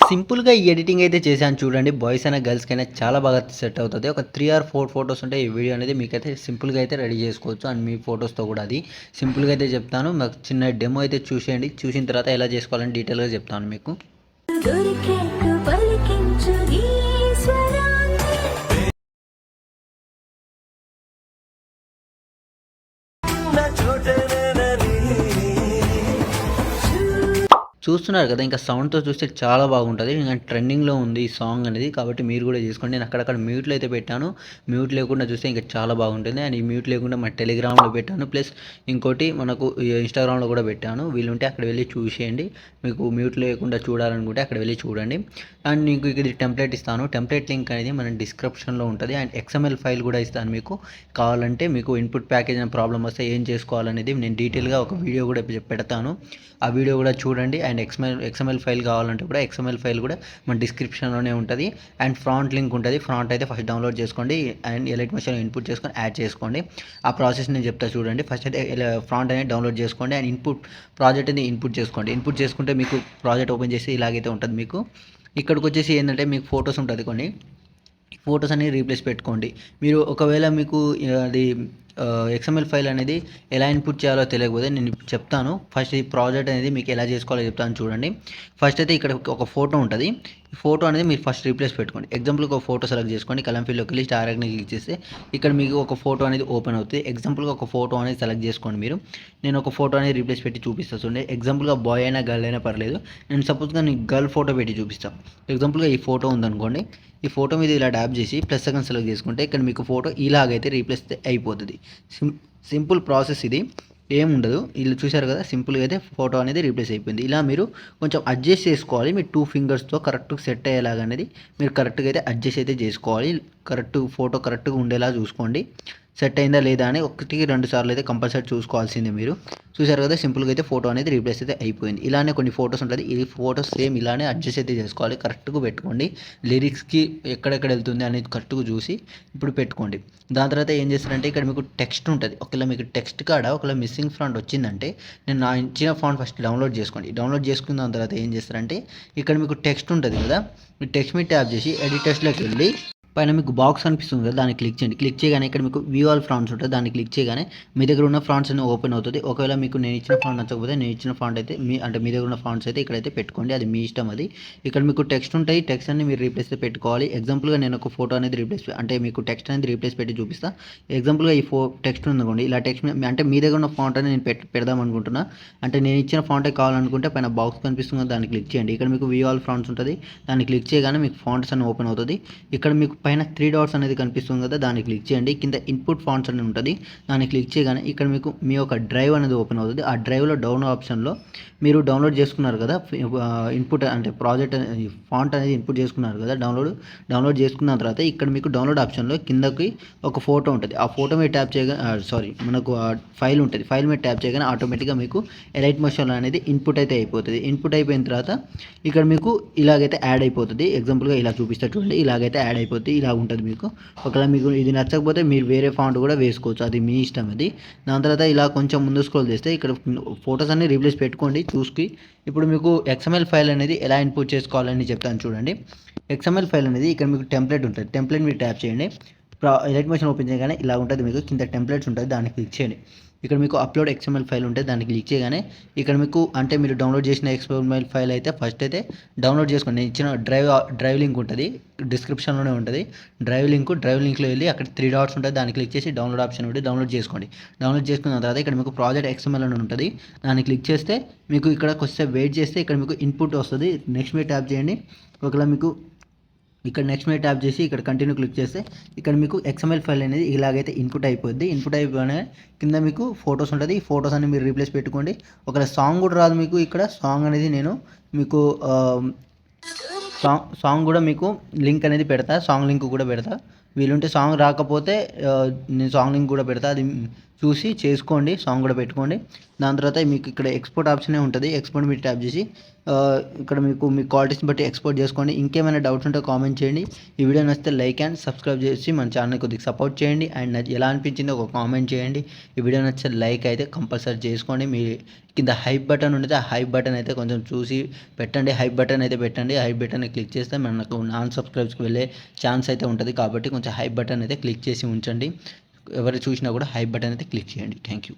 సింపుల్‌గా ఈ ఎడిటింగ్ అయితే చేశాను చూడండి. బాయ్స్ అయినా, గర్ల్స్‌కి అయినా చాలా బాగా సెట్ అవుతది. ఒక 3 ఆర్ 4 ఫోటోస్ ఉంటే ఈ వీడియో అనేది మీకైతే సింపుల్‌గా అయితే రెడీ చేసుకోవచ్చు. అండ్ మీ ఫోటోస్‌తో కూడా అది సింపుల్‌గా అయితే చెప్తాను. నాకు చిన్న డెమో అయితే చూసేయండి. చూసిన తర్వాత ఎలా చేసుకోవాలని డీటెయిల్‌గా చెప్తాను మీకు. దొరికేట్టు పలికించు ఈశ్వరాన్ని నా చోటనేనని చూస్తున్నారు కదా! ఇంకా సౌండ్‌తో చూస్తే చాలా బాగుంటది. ఇంక ట్రెండింగ్‌లో ఉంది ఈ సాంగ్ అనేది. కాబట్టి మీరు కూడా చేసుకోండి. నేను అక్కడక్కడ మ్యూట్‌లో అయితే పెట్టాను. మ్యూట్ లేకుండా చూస్తే ఇంకా చాలా బాగుంటుంది. అండ్ ఈ మ్యూట్ లేకుండా మన టెలిగ్రామ్‌లో పెట్టాను. ప్లస్ ఇంకోటి మనకు ఈ ఇన్‌స్టాగ్రామ్‌లో కూడా పెట్టాను. వీలుంటే అక్కడ వెళ్లి చూసేయండి. మీకు మ్యూట్ లేకుండా చూడాలనుకుంటే అక్కడ వెళ్లి చూడండి. అండ్ మీకు ఇది టెంప్లేట్ ఇస్తాను. టెంప్లేట్ లింక్ అనేది మన డిస్క్రిప్షన్‌లో ఉంటది. అండ్ ఎక్స్ఎంఎల్ ఫైల్ కూడా ఇస్తాను మీకు. కావాలంటే మీకు ఇన్‌పుట్ ప్యాకేజ్ అయిన ప్రాబ్లమ్ వస్తే ఏం చేసుకోవాలనేది నేను డీటెయిల్‌గా ఒక వీడియో కూడా పెడతాను. ఆ వీడియో కూడా చూడండి. అండ్ ఎక్స్ఎంఎల్ ఫైల్ కావాలంటే కూడా ఎక్స్ఎంఎల్ ఫైల్ కూడా మన డిస్క్రిప్షన్‌లోనే ఉంటది. అండ్ ఫ్రాంట్ లింక్ ఉంటది. ఫ్రాంట్ అయితే ఫస్ట్ డౌన్లోడ్ చేసుకోండి. అండ్ ఎలైట్ మోషన్‌లో ఇన్పుట్ చేసుకొని యాడ్ చేసుకోండి. ఆ ప్రాసెస్ నేను చెప్తా చూడండి. ఫస్ట్ అయితే ఫ్రాంట్ అనేది డౌన్లోడ్ చేసుకోండి. అండ్ ప్రాజెక్ట్ అనేది ఇన్పుట్ చేసుకోండి. ఇన్పుట్ చేసుకుంటే మీకు ప్రాజెక్ట్ ఓపెన్ చేసి ఇలాగైతే ఉంటది మీకు. ఇక్కడికి వచ్చేసి ఏంటంటే మీకు ఫోటోస్ ఉంటది కొన్ని. ఫోటోస్ అన్ని రీప్లేస్ పెట్టుకోండి. మీరు ఒకవేళ మీకు అది ఎక్స్ఎంఎల్ ఫైల్ అనేది ఎలా ఇన్పుట్ చేయాలో తెలియకపోతే నేను ఇప్పుడు చెప్తాను. ఫస్ట్ ఈ ప్రాజెక్ట్ అనేది మీకు ఎలా చేసుకోవాలో చెప్తాను చూడండి. ఫస్ట్ అయితే ఇక్కడ ఒక ఫోటో ఉంటది. ఈ ఫోటో అనేది మీరు ఫస్ట్ రీప్లేస్ పెట్టుకోండి. ఎగ్జాంపుల్‌గా ఒక ఫోటో సెలెక్ట్ చేసుకోండి. కలమ్ ఫీల్డ్‌లోకి వెళ్ళి స్టార్ ఐకాన్ క్లిక్ చేస్తే ఇక్కడ మీకు ఒక ఫోటో అనేది ఓపెన్ అవుతుంది. ఎగ్జాంపుల్‌గా ఒక ఫోటో అనేది సెలెక్ట్ చేసుకోండి మీరు. నేను ఒక ఫోటో అనేది రీప్లేస్ పెట్టి చూపిస్తా చూడండి. ఎగ్జాంపుల్‌గా బాయ్ అయినా గర్ల్ అయినా పర్లేదు. నేను సపోజ్‌గా నీకు గర్ల్ ఫోటో పెట్టి చూపిస్తాను. ఎగ్జాంపుల్‌గా ఈ ఫోటో ఉందనుకోండి. ఈ ఫోటో మీద ఇలా ట్యాప్ చేసి ప్లస్ సెకండ్ సెలెక్ట్ చేసుకుంటే ఇక్కడ మీకు ఫోటో ఇలాగైతే రీప్లేస్ అయిపోతుంది. సింపుల్ ప్రాసెస్ ఇది. ఏముండదు. వీళ్ళు చూశారు కదా! సింపుల్‌గా అయితే ఫోటో అనేది రీప్లేస్ అయిపోయింది. ఇలా మీరు కొంచెం అడ్జస్ట్ చేసుకోవాలి. మీ 2 ఫింగర్స్‌తో కరెక్ట్‌గా సెట్ అయ్యేలాగా అనేది మీరు కరెక్ట్‌గా అయితే అడ్జస్ట్ అయితే చేసుకోవాలి. ఫోటో కరెక్ట్‌గా ఉండేలా చూసుకోండి. సెట్ అయిందా లేదా అని 1కి 2 సార్లు అయితే కంపల్సరీ చూసుకోవాల్సిందే మీరు. చూశారు కదా! సింపుల్‌గా అయితే ఫోటో అనేది రీప్లేస్ అయితే అయిపోయింది. ఇలానే కొన్ని ఫోటోస్ ఉంటది. ఈ ఫోటోస్ సేమ్ ఇలానే అడ్జస్ట్ అయితే చేసుకోవాలి. కరెక్ట్‌గా పెట్టుకోండి. లిరిక్స్‌కి ఎక్కడెక్కడ వెళ్తుంది అనేది కరెక్ట్‌గా చూసి ఇప్పుడు పెట్టుకోండి. దాని తర్వాత ఏం చేస్తారంటే ఇక్కడ మీకు టెక్స్ట్ ఉంటది. ఒకవేళ మీకు టెక్స్ట్ కాడ ఒకవేళ మిస్సింగ్ ఫాంట్ వచ్చిందంటే నేను నా ఇచ్చిన ఫాంట్ ఫస్ట్ డౌన్లోడ్ చేసుకోండి. డౌన్లోడ్ చేసుకున్న దాని తర్వాత ఏం చేస్తారంటే ఇక్కడ మీకు టెక్స్ట్ ఉంటది కదా! ఈ టెక్స్ట్ మీద ట్యాప్ చేసి ఎడిటర్స్‌లోకి వెళ్ళి పైన మీకు బాక్స్ కనిపిస్తుంది కదా! దాన్ని క్లిక్ చేయండి. క్లిక్ చేయగానే ఇక్కడ మీకు వ్యూ ఆల్ ఫాంట్స్ ఉంటది. దాన్ని క్లిక్ చేయగానే మీ దగ్గర ఉన్న ఫాంట్స్ అన్నీ ఓపెన్ అవుతది. ఒకవేళ మీకు నేను ఇచ్చిన ఫాంట్ నచ్చకపోతే నేను ఇచ్చిన ఫాంట్ అయితే మీ దగ్గర ఉన్న ఫాంట్స్ అయితే ఇక్కడైతే పెట్టుకోండి. అది మీ ఇష్టం అది. ఇక్కడ మీకు టెక్స్ట్ ఉంటాయి. టెక్స్ట్ అన్ని మీరు రీప్లేస్ పెట్టుకోవాలి. ఎగ్జాంపుల్‌గా నేను ఒక ఫోటో అనేది అంటే మీకు టెక్స్ట్ అనేది రీప్లేస్ పెట్టి చూపిస్తా. ఎగ్జాంపుల్‌గా ఈ టెక్స్ట్ ఉందనుకోండి. ఇలా టెక్స్ట్ అంటే మీ దగ్గర ఉన్న ఫాంట్ అనేది నేను పెడదాం అనుకుంటున్నా. అంటే నేను ఇచ్చిన ఫాంటే కావాలనుకుంటే పైన బాక్స్ కనిపిస్తుంది కదా! దాన్ని క్లిక్ చేయండి. ఇక్కడ మీకు వ్యూ ఆల్ ఫాంట్స్ ఉంటది. దాన్ని క్లిక్ చేయగానే మీకు ఫాంట్స్ అన్ని ఓపెన్ అవుతది. ఇక్కడ మీకు పైన 3 డాట్స్ అనేది కనిపిస్తుంది కదా! దాన్ని క్లిక్ చేయండి. కింద ఇన్పుట్ ఫాంట్స్ అని ఉంటది. దాన్ని క్లిక్ చేయగానే ఇక్కడ మీకు మీ యొక్క డ్రైవ్ అనేది ఓపెన్ అవుతది. ఆ డ్రైవ్‌లో డౌన్లోడ్ ఆప్షన్‌లో మీరు డౌన్లోడ్ చేసుకున్నారు కదా! ఇన్పుట్ అంటే ప్రాజెక్ట్ ఫాంట్ అనేది ఇన్పుట్ చేసుకున్నారు కదా! డౌన్లోడ్ చేసుకున్న తర్వాత ఇక్కడ మీకు డౌన్లోడ్ ఆప్షన్‌లో కిందకి ఒక ఫోటో ఉంటది. ఆ ఫోటో మీద ట్యాప్ మనకు ఫైల్ ఉంటది. ఫైల్ మీద ట్యాప్ చేయగానే ఆటోమేటిక్‌గా మీకు ఎలైట్ మోషన్ అనేది ఇన్పుట్ అయితే అయిపోతది. ఇన్పుట్ అయిపోయిన తర్వాత ఇక్కడ మీకు ఇలాగైతే యాడ్ అయిపోతది. ఎగ్జాంపుల్‌గా ఇలా చూపిస్తా చూడండి. ఇలాగైతే యాడ్ అయిపోద్ది. ఇలా ఉంటది మీకు. ఒకవేళ మీకు ఇది నచ్చకపోతే మీరు వేరే ఫాంట్ కూడా వేసుకోవచ్చు. అది మీ ఇష్టం అది. దాని తర్వాత ఇలా కొంచెం ముందు స్క్రోల్ చేస్తే ఇక్కడ ఫోటోస్ అన్ని రీప్లేస్ పెట్టుకోండి చూసి. ఇప్పుడు మీకు ఎక్స్ఎంఎల్ ఫైల్ అనేది ఎలా ఇన్పుట్ చేసుకోవాలని చెప్తాను చూడండి. ఎక్స్ఎంఎల్ ఫైల్ అనేది ఇక్కడ మీకు టెంప్లేట్ ఉంటది. టెంప్లేట్ మీద ట్యాప్ చేయండి. ఎలైట్ మోషన్ ఓపెన్ చేయగానే ఇలా ఉంటది మీకు. కింద టెంప్లేట్స్ ఉంటది. దాన్ని క్లిక్ చేయండి. ఇక్కడ మీకు అప్లోడ్ ఎక్స్ఎంఎల్ ఫైల్ ఉంటే దాన్ని క్లిక్ చేయగానే ఇక్కడ మీకు అంటే మీరు డౌన్లోడ్ చేసిన ఎక్స్ఎంఎల్ ఫైల్ అయితే ఫస్ట్ అయితే డౌన్లోడ్ చేసుకోండి. నేను ఇచ్చిన డ్రైవ్ లింక్ ఉంటుంది. డిస్క్రిప్షన్‌లోనే ఉంటది. డ్రైవ్ లింక్‌లో వెళ్ళి అక్కడ 3 డాట్స్ ఉంటాయి. దాన్ని క్లిక్ చేసి డౌన్లోడ్ ఆప్షన్ ఉంటే డౌన్లోడ్ చేసుకోండి. డౌన్లోడ్ చేసుకున్న తర్వాత ఇక్కడ మీకు ప్రాజెక్ట్ ఎక్స్ఎంఎల్ అని ఉంటది. దాన్ని క్లిక్ చేస్తే మీకు ఇక్కడ కొద్దిసేపు వెయిట్ చేస్తే ఇక్కడ మీకు ఇన్పుట్ వస్తది. నెక్స్ట్ మీద ట్యాప్ చేయండి. ఒకవేళ మీకు ఇక్కడ నెక్స్ట్ మీద ట్యాప్ చేసి ఇక్కడ కంటిన్యూ క్లిక్ చేస్తే ఇక్కడ మీకు ఎక్స్ఎంఎల్ ఫైల్ అనేది ఇలాగైతే ఇన్పుట్ అయిపోద్ది. ఇన్పుట్ అయిపోగానే కింద మీకు ఫోటోస్ ఉంటుంది. ఈ ఫోటోస్ అన్ని మీరు రీప్లేస్ పెట్టుకోండి. ఒకవేళ సాంగ్ కూడా రాదు మీకు ఇక్కడ సాంగ్ అనేది నేను మీకు సాంగ్ కూడా మీకు లింక్ అనేది పెడతా. సాంగ్ లింక్ కూడా పెడతా. వీలుంటే సాంగ్ రాకపోతే నేను సాంగ్ లింక్ కూడా పెడతా, అది చూసి చేసుకోండి, సాంగ్ కూడా పెట్టుకోండి. దాని తర్వాత మీకు ఇక్కడ ఎక్స్పోర్ట్ ఆప్షనే ఉంటుంది. ఎక్స్పోర్ట్ మీరు ట్యాప్ చేసి ఇక్కడ మీకు మీ క్వాలిటీస్ని బట్టి ఎక్స్పోర్ట్ చేసుకోండి. ఇంకేమైనా డౌట్స్ ఉంటే కామెంట్ చేయండి. ఈ వీడియో నచ్చితే లైక్ అండ్ సబ్స్క్రైబ్ చేసి మన ఛానల్ కొద్దిగా సపోర్ట్ చేయండి. అండ్ ఎలా అనిపించిందో ఒక కామెంట్ చేయండి. ఈ వీడియో నచ్చితే లైక్ అయితే కంపల్సరీ చేసుకోండి. మీ కింద హైప్ బటన్ ఉంటుంది, ఆ హైప్ బటన్ అయితే కొంచెం చూసి పెట్టండి. హైప్ బటన్ అయితే పెట్టండి. హైప్ బటన్ క్లిక్ చేస్తే మనకు నాన్ సబ్స్క్రైబ్స్కి వెళ్ళే ఛాన్స్ అయితే ఉంటుంది. కాబట్టి కొంచెం హైప్ బటన్ అయితే క్లిక్ చేసి ఉంచండి. ఎవరు చూసినా కూడా హైప్ బటన్ అయితే క్లిక్ చేయండి. Thank you.